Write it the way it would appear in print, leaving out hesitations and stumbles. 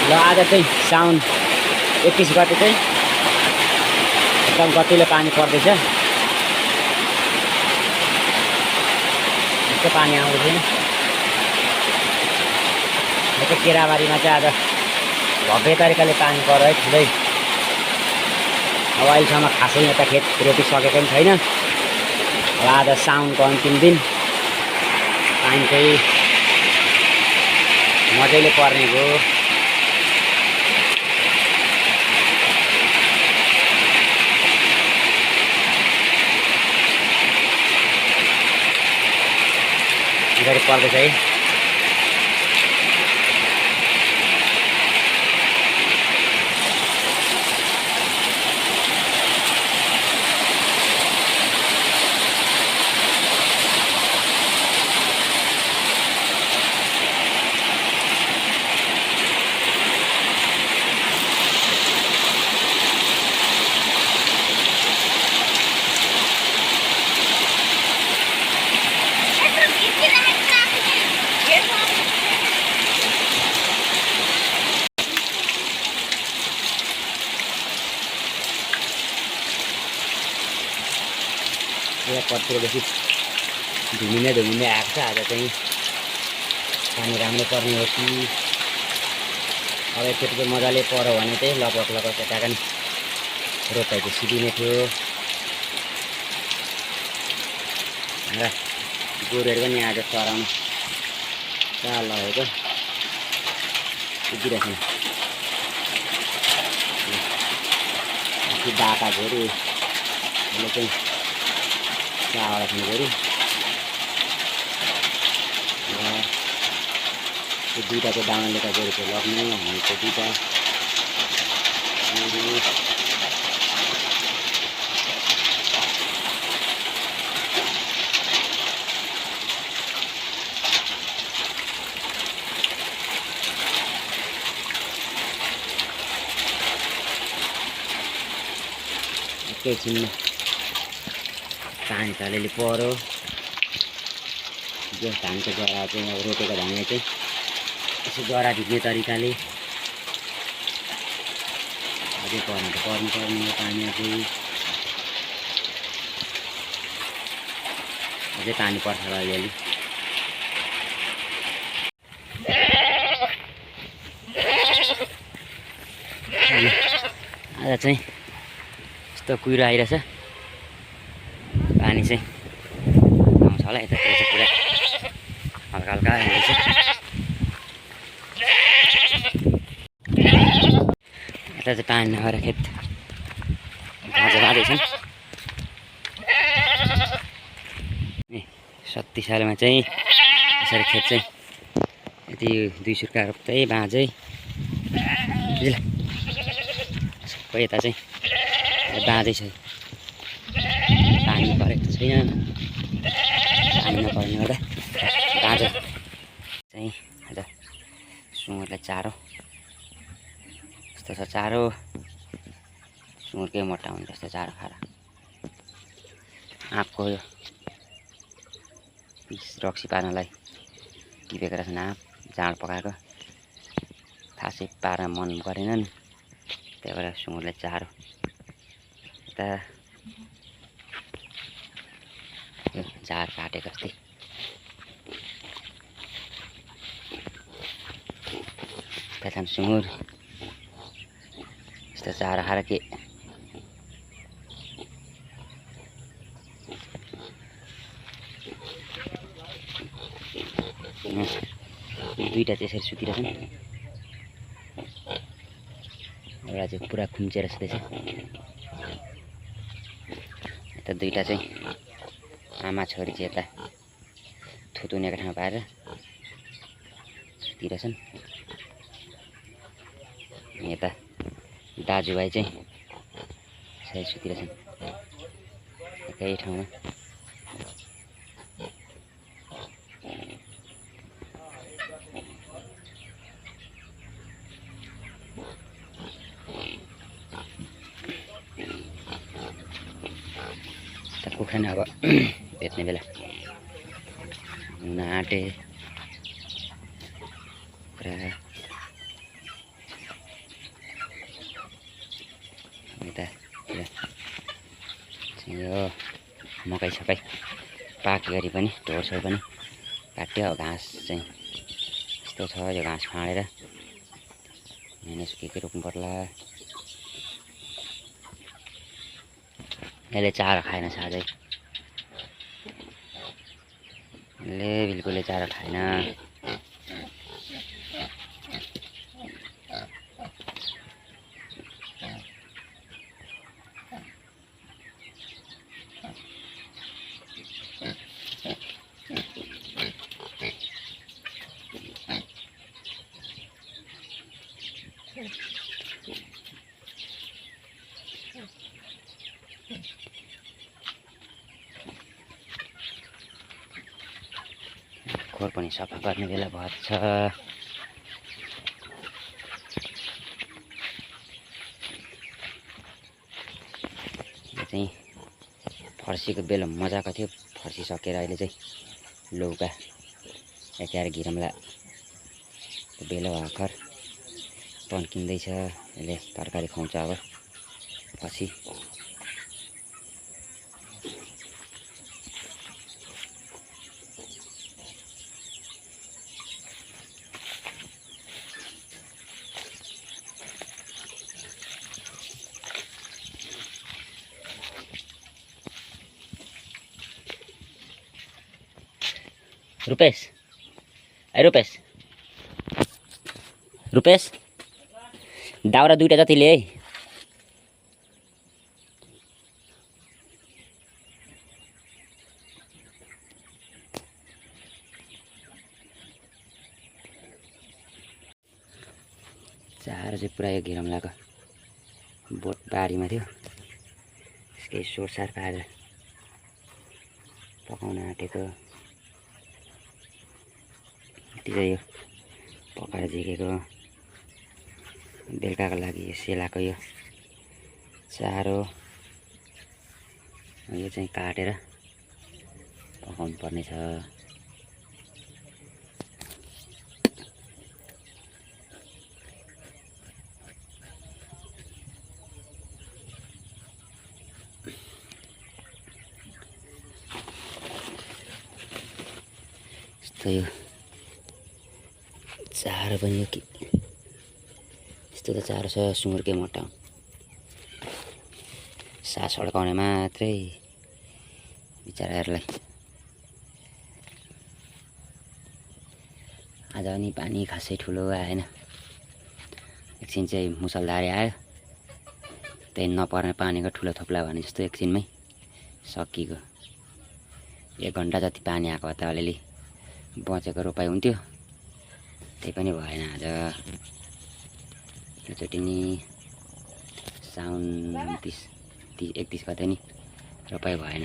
ल आज चाहिँ साउन 21 गते चाहिँ एकदम गतिलो पानी पर्दैछ। यस्तो पानी आउँदैन। यो चाहिँ केराबारीमा चाहिँ आज भव्य तरिकाले पानी पर्यो है ठुलै। अब अहिलेसम्म खासै यता खेत रोपिसकेको पनि छैन। अब आज साउनको अन्तिम दिन पानी चाहिँ मजाले पर्ने हो। यसरी पर्दैछ है। पर्तिरदेखि धुमिने आएको छ। आज चाहिँ पानी राम्रो पर्ने हो कि अब एकचोटि चाहिँ मजाले पर्यो भने चाहिँ लगभग त्यता पनि रोपाइ चाहिँ सिधिने थियो। र गोरुहरू पनि आज चराउनु चाल लगेको कुदिरहेछन्। बाटा गोरु अहिले चाहिँ चावडा छन् गोरु। त्यो दुईवटा चाहिँ दाउनले त गोरु चाहिँ लग्ने भनेको दुईवटा गोरु। एकैछिनमा पानी त अलिअलि पर्यो। जो धानको जरा चाहिँ अब रोपेको धानले चाहिँ यसो जरा भिज्ने तरिकाले अझै पर्नु त पर्ने पानी अझै पानी पर्छ र अलिअलि। आज चाहिँ यस्तो कुहिरो आइरहेछ। पानी चाहिँ आउँछ होला यतातिर चाहिँ पुरा हल्का आइरहेछ। यता चाहिँ पानी नभएर खेत बाँझैछन्। 37 सालमा चाहिँ यसरी खेत चाहिँ यति 2 सुर्का रोप्दै बाँझै सबै यता चाहिँ बाँझै छ। पानी परेको छैन। पानी नपर्ने गर्दा बाँझो चाहिँ आज सुँगुरलाई चारो यस्तो छ। चारो सुँगुरकै मोटा हुन्छ जस्तो चारो खाएर। आँपको यो रक्सी पार्नलाई टिपेको रहेछन्। आँप जाँड पकाएको खासै पार्न मन गरेनन्। त्यही भएर सुँगुरलाई चारो यता झार काटेको अस्ति त्यहाँ सुँगुर यस्तो चारो खाएर के दुईवटा चाहिँ यसरी सुतिरहेछन्। एउटा चाहिँ पुरा खुम्चेर सुतेछ। यता दुईवटा चाहिँ आमा छोरी चाहिँ यता थुतुनेको ठाउँ पाएर सुतिरहेछन्। यता दाजुभाइ चाहिँ सही सुतिरहेछन् एकै ठाउँमा। कुखुरा अब बेच्ने बेला हुन आँटे कुखुरा यो मकै सकै पाक्यो गरी पनि ढोडसोर पनि काट्यो। अब घाँस चाहिँ यस्तो छ, यो घाँस फाँडेर यहाँ के रोप्नु पर्ला। यसले चारो खाएन साझै, यसले बिल्कुलै चारो खाएन। खोर पनि सफा गर्ने बेला भएको छ। यो चाहिँ फर्सीको बेला मजाको थियो, फर्सी सकेर अहिले चाहिँ लौका एकाएर घिरमला बेला भर्खर पन्किँदैछ। यसले तरकारी खुवाउँछ अब पछि। रुपेश, ए रुपेश, रुपेश दाउरा दुईटा जति ल्याए है। चारो चाहिँ पुरा यो घिरमलाको बोट बारीमा थियो, त्यसकै सोरसार पारेर पकाउन आँटेको। यो पकाएर झिकेको बेलुकाको लागि यो सेलाको यो चारो, यो चाहिँ काटेर पकाउनु पर्नेछ। यस्तो यो चारो पनि यो के यस्तो त चारो छ, सुँगुरकै मोटा सास अड्काउने मात्रै बिचराहरूलाई। आज पनि पानी खासै ठुलो आएन, एकछिन चाहिँ मुसलधारे आयो, त्यही नपर्ने पानीको ठुलो थोप्ला भने जस्तो एकछिनमै सकिएको। 1 घन्टा जति पानी आएको त अलिअलि बचेको रोपाइ हुन्थ्यो, त्यही पनि भएन आज। योचोटि नि साउन 29 31 गते नि रोपाइ भएन।